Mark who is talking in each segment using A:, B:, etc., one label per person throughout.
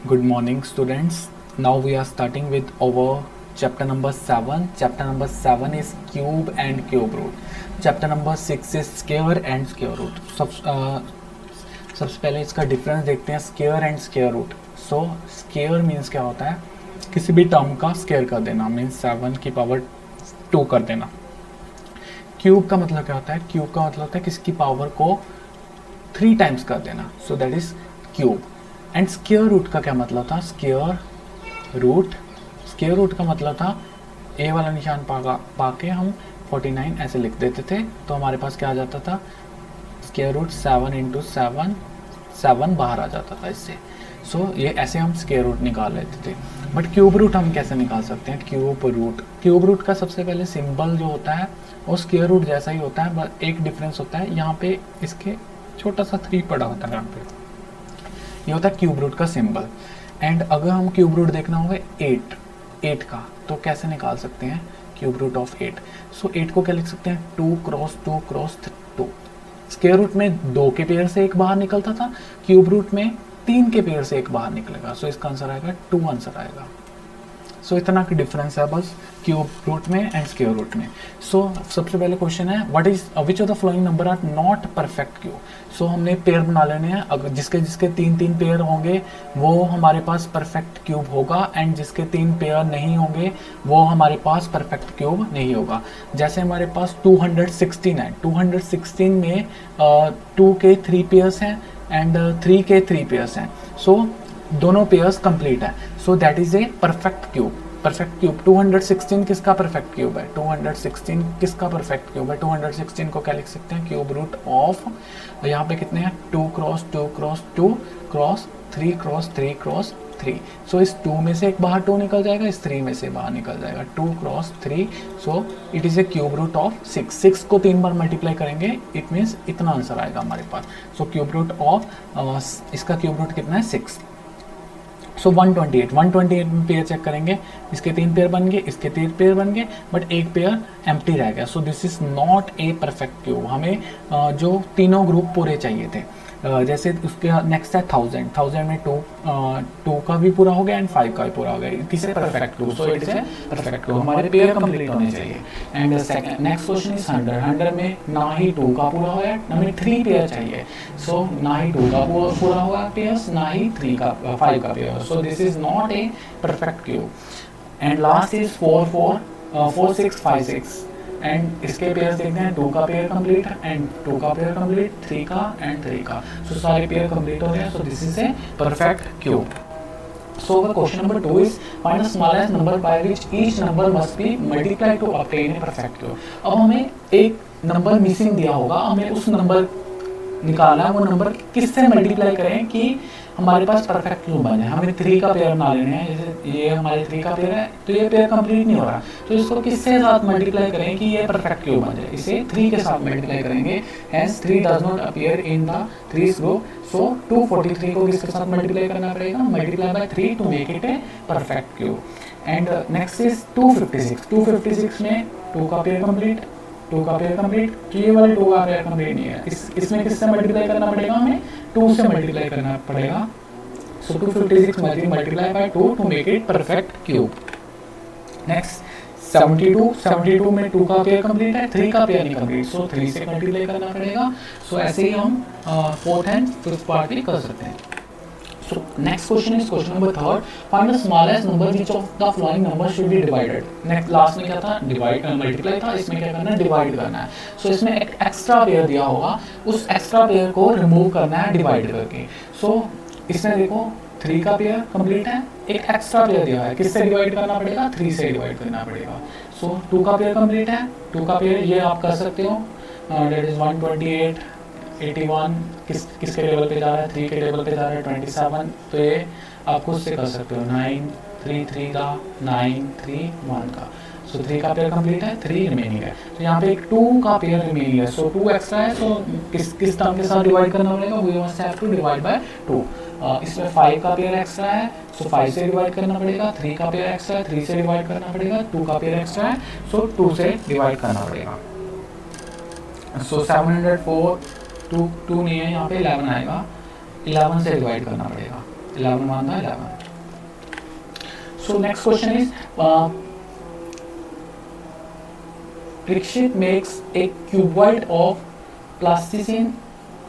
A: Good morning, students. Now we are starting with our chapter number 7. Chapter number 7 is cube and cube root. Chapter number 6 is square and square root. सबसे पहले इसका difference देखते हैं, square and square root. So square means क्या होता है, किसी भी टर्म का स्क्वायर कर देना, मीन्स 7 की पावर 2 कर देना. क्यूब का मतलब क्या होता है, क्यूब का मतलब होता है किसी की पावर को 3 टाइम्स कर देना. So that is cube. And square root का क्या मतलब था, स्क्वायर रूट का मतलब था ए वाला निशान पाके हम 49 ऐसे लिख देते थे, तो हमारे पास क्या आ जाता था, स्क्वायर रूट 7 इंटू 7 बाहर आ जाता था इससे. सो ये ऐसे हम स्क्वायर रूट निकाल लेते थे. बट क्यूब रूट हम कैसे निकाल सकते हैं, क्यूब रूट का सबसे पहले सिंबल जो होता है वो स्क्वायर रूट जैसा ही होता है, बट एक डिफरेंस होता है, यहाँ पे इसके छोटा सा 3 पड़ा होता है, यहाँ पे ये होता है क्यूब रूट का सिंबल. एंड अगर हम क्यूब रूट देखना होगा 8 का, तो कैसे निकाल सकते हैं क्यूब रूट ऑफ 8. सो 8 को क्या लिख सकते हैं, 2 क्रॉस 2 क्रॉस 2. स्क्वायर रूट में 2 के पेयर से एक बाहर निकलता था, क्यूब रूट में 3 के पेयर से एक बाहर निकलेगा. सो इसका आंसर आएगा 2 आंसर आएगा. सो इतना की डिफरेंस है बस क्यूब रूट में एंड स्क्वायर रूट में. सो सबसे पहले क्वेश्चन है, what is which of the following number are not perfect cube. So हमने पेयर बना लेने हैं, अगर जिसके 3 पेयर होंगे वो हमारे पास परफेक्ट क्यूब होगा, एंड जिसके 3 पेयर नहीं होंगे वो हमारे पास परफेक्ट क्यूब नहीं होगा. जैसे हमारे पास 216 है, 216 में 2 के 3 पेयर्स हैं एंड 3 के 3 पेयर्स हैं. सो दोनों पेयर्स कंप्लीट है. सो that is a perfect cube. 216 किसका परफेक्ट क्यूब है, 216 किसका परफेक्ट क्यूब है. 216 को क्या लिख सकते हैं, क्यूब रूट ऑफ, यहाँ पे कितने हैं, 2 cross 2 cross 2 cross 3 cross 3 cross 3. सो इस 2 में से एक बाहर 2 निकल जाएगा, इस 3 में से बाहर निकल जाएगा 2 cross 3. So it is a cube root of 6 को 3 बार मल्टीप्लाई करेंगे, इट मीन्स इतना आंसर आएगा हमारे पास. सो क्यूब रूट ऑफ इसका क्यूब रूट कितना है, 6. सो 128 में पेयर चेक करेंगे, इसके 3 पेयर बन गए, इसके 3 पेयर बन गए, बट एक पेयर एम्प्टी रह गया. So this is not a perfect cube. हमें जो तीनों ग्रुप पूरे चाहिए थे. जैसे उसके नेक्स्ट है 1000 में 2 का भी पूरा हो गया एंड 5 का भी पूरा हो गया, किसे perfect cube. So it is a perfect cube, हमारे पेयर कंप्लीट होने चाहिए. And second next question is 100 में ना ही 2 का पूरा हुआ है, हमें 3 पेयर चाहिए. सो ना ही 2 का पूरा हुआ पेयर्स, ना ही 5 का pair. So this is not a perfect cube. And last is 4 6 5 6. And इसके पेयर देखते हैं, 2 का पेयर कंप्लीट एंड 2 का पेयर कंप्लीट, 3 का एंड 3 का. सो सारे पेयर कंप्लीट हो गए. So this is a perfect cube. So the question number 2 is find the smallest number by which each number must be multiplied to obtain a perfect cube. अब हमें एक number missing दिया होगा, हमें उस number निकालना है, वो नंबर किससे मल्टीप्लाई करें कि हमारे पास परफेक्ट क्यूब बने. हमें 3 का पेयर बना लेना है, जैसे ये हमारे 3 का पेयर है, तो ये पेयर कंप्लीट नहीं हो रहा, तो इसको किससे साथ मल्टीप्लाई करें कि ये परफेक्ट क्यूब बन जाए. इसे 3 के साथ मल्टीप्लाई करेंगे, hence 3 does not appear in the 3's group. So 243 को किसके साथ मल्टीप्लाई करना पड़ेगा, multiply by 3 to make it a perfect cube. And next is 256 में 2 का पेयर कंप्लीट, 2 का पेयर कंप्लीट, तो ये वाले 2 का पेयर कंप्लीट नहीं है. इसमें किससे मल्टीप्लाई करना पड़ेगा, हमें 2 से मल्टीप्लाई करना पड़ेगा. So 256 multiply by 2 to make it perfect cube. Next 72 में 2 का पेयर कंप्लीट है, 3 का पेयर नहीं कंप्लीट, सो 3 से मल्टीप्लाई करना पड़ेगा. सो ऐसे ही हम 4th एंड 5th पार्ट भी कर सकते हैं. So next question is question number 3. Find the smallest number which of the following numbers should be divided. Next last में क्या था, डिवाइड मल्टीप्लाई था, इसमें क्या करना है, डिवाइड करना है. सो इसमें एक एक्स्ट्रा पेयर दिया होगा, उस एक्स्ट्रा पेयर को रिमूव करना है डिवाइड करके. सो इसमें देखो 3 का पेयर कंप्लीट है, एक एक्स्ट्रा पेयर दिया है, किससे डिवाइड करना पड़ेगा, 3 से डिवाइड करना पड़ेगा. सो 2 का पेयर कंप्लीट है, 2 का पेयर ये आप कर सकते हो, दैट इज 128 81 किसके टेबल पे जा रहा है, 3 के टेबल पे जा रहा है 27, तो ये आप खुद से कर सकते हो. 9 3 3 का 9 3 1 का. सो 3 का पेयर कंप्लीट है, 3 रिमेनिंग है. तो यहाँ पे एक 2 का पेयर रिमेनिंग है, सो 2 एक्स्ट्रा है. सो किस टर्म के साथ डिवाइड करना पड़ेगा, we must have to divide by 2. इसमें 5 का पेयर एक्स्ट्रा है, सो 5 से डिवाइड करना पड़ेगा. 3 का पेयर एक्स्ट्रा है, 3 से डिवाइड करना पड़ेगा. 2 का पेयर एक्स्ट्रा है, सो 2 से डिवाइड करना पड़ेगा. सो 704 2 नहीं है, यहाँ पे 11 आएगा, 11 से डिवाइड करना पड़ेगा. 11 1 11. So next question is, Parikshit makes a cuboid of plasticine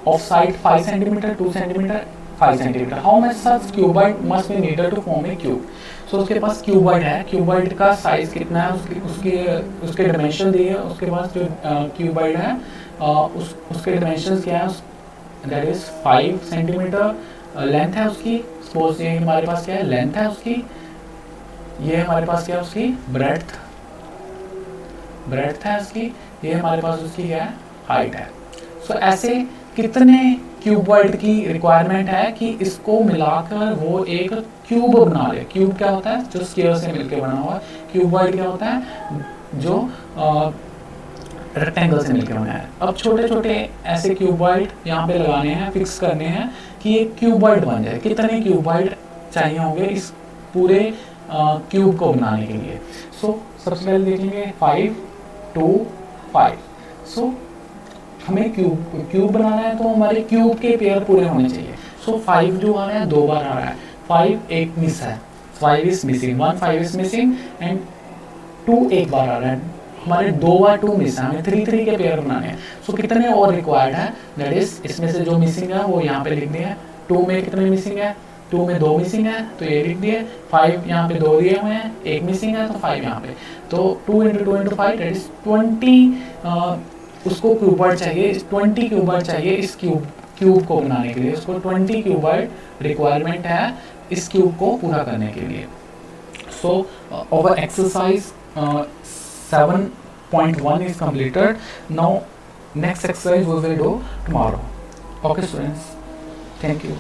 A: of side 5 cm, 2 cm, 5 cm. How much such cuboid must be needed to form a cube? So उसके पास क्यूबॉइड है, क्यूबॉइड का साइज कितना है, उसके dimension दिए है, उसके पास जो क्यूबॉइड है उसके डिमेंशन क्या है, दैट इज 5 सेंटीमीटर लेंथ है उसकी। सपोज ये हमारे पास क्या है, लेंथ है उसकी, ये हमारे पास क्या है उसकी ब्रेड्थ है उसकी, ये हमारे पास उसकी क्या है, हाइट है। सो ऐसे कितने क्यूबॉइड की रिक्वायरमेंट है कि इसको मिलाकर वो एक क्यूब बना ले। क्यूब क्या होता है, जो स्क्वायर से मिलकर बना हुआ। क्यूबॉइड क्या होता है, जो रेक्टेंगल से मिलकर बना है। अब छोटे छोटे ऐसे क्यूबॉइड यहाँ पे लगाने हैं, फिक्स करने हैं कि ये क्यूबॉइड बन जाए। कितने क्यूबॉइड चाहिए होंगे इस पूरे क्यूब को बनाने के लिए। सो सबसे पहले देखेंगे 5 2 5। सो हमें क्यूब बनाना है तो हमारे क्यूब के पेयर पूरे होने चाहिए। सो 5 जो आ रहा है 2 बार आ रहा है, 5 एक मिस है, 5 is missing, 1 5 is missing and 2 एक बार आ रहा है, हमारे 2 बार 2 मिस है, हमें 3 3 के पेयर बनाने हैं। सो कितने और रिक्वायर्ड है, दैट इज इसमें से जो मिसिंग है वो यहाँ पे लिख दिए हैं। 2 में कितने मिसिंग है, 2 में 2 मिसिंग है तो ये लिख दिए। 5 यहाँ पे 2 दिए हुए हैं, एक मिसिंग है तो 5 यहाँ पे, तो 2 × 2 × 5 दैट इज 20 उसको क्यूबॉइड चाहिए, 20 क्यूबॉइड चाहिए इस क्यूब को बनाने के लिए। उसको 20 क्यूबॉइड रिक्वायरमेंट है इस क्यूब को पूरा करने के लिए। सो our exercise 7.1 is completed. Now next exercise we will do tomorrow. Okay students, thank you.